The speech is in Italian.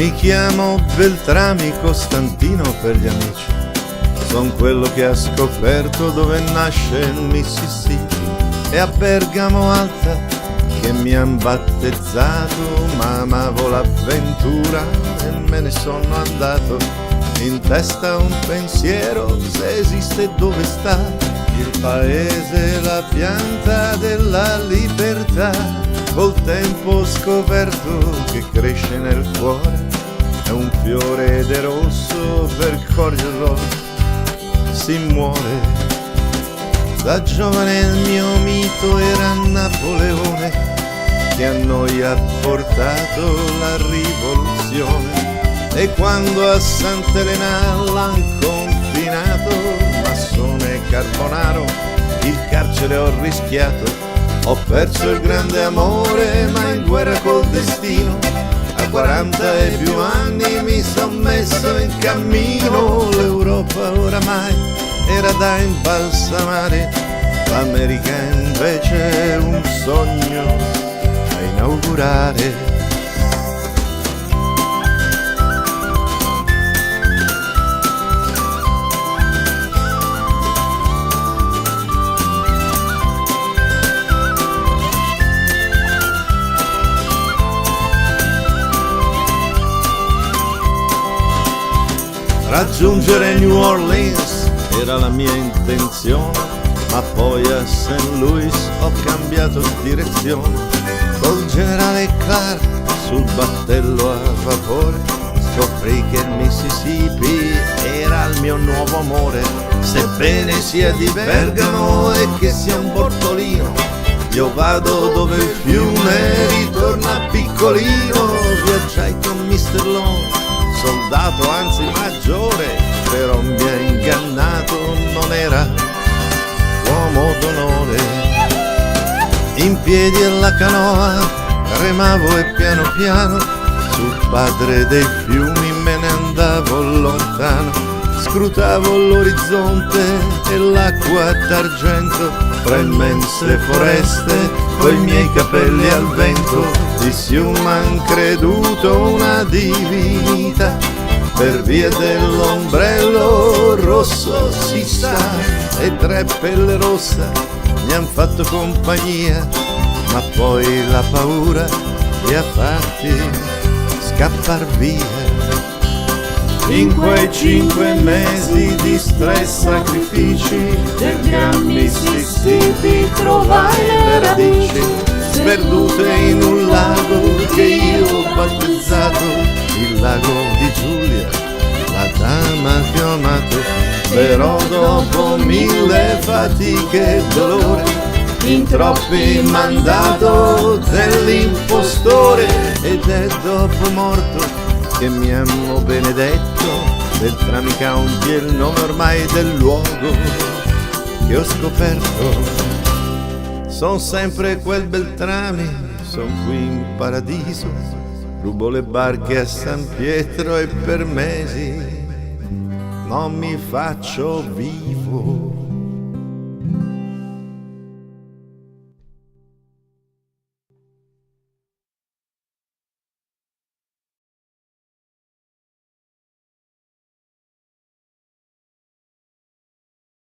Mi chiamo Beltrami Costantino per gli amici. Son quello che ha scoperto dove nasce il Mississippi. E a Bergamo Alta che mi han battezzato, ma amavo l'avventura e me ne sono andato. In testa un pensiero, se esiste dove sta il paese, la pianta della libertà. Col tempo ho scoperto che cresce nel cuore, è un fiore ed è rosso, per coglierlo si muore. Da giovane il mio mito era Napoleone, che a noi ha portato la rivoluzione. E quando a Sant'Elena l'han confinato, Massone Carbonaro, il carcere ho rischiato. Ho perso il grande amore, ma in guerra col destino. A 40 e più anni mi son messo in cammino. L'Europa oramai era da imbalsamare, l'America invece è un sogno da inaugurare. Raggiungere New Orleans era la mia intenzione, ma poi a St. Louis ho cambiato direzione. Col generale Clark sul battello a vapore scoprì che il Mississippi era il mio nuovo amore. Sebbene sia di Bergamo e che sia un bortolino, io vado dove il fiume ritorna piccolino. Viaggiai con Mr. Long, soldato anzi maggiore, però mi ha ingannato, non era uomo d'onore. In piedi alla canoa remavo e piano piano sul padre dei fiumi me ne andavo lontano. Scrutavo l'orizzonte e l'acqua d'argento fra immense foreste coi miei capelli al vento. Dissi un man creduto, una divinità, per via dell'ombrello rosso si sa. E 3 pelle rossa mi han fatto compagnia, ma poi la paura li ha fatti scappar via. In quei 5 mesi di stress, sacrifici del gran Mississippi trovai le radici sperdute in un lago che io ho battezzato il lago di Giulia, la dama che ho amato. Però dopo 1000 fatiche e dolore, in troppi mandato dell'impostore, ed è dopo morto che mi hanno benedetto. Beltrami County è il nome ormai del luogo che ho scoperto. Son sempre quel Beltrami, son qui in paradiso, rubo le barche a San Pietro e per mesi non mi faccio vivo.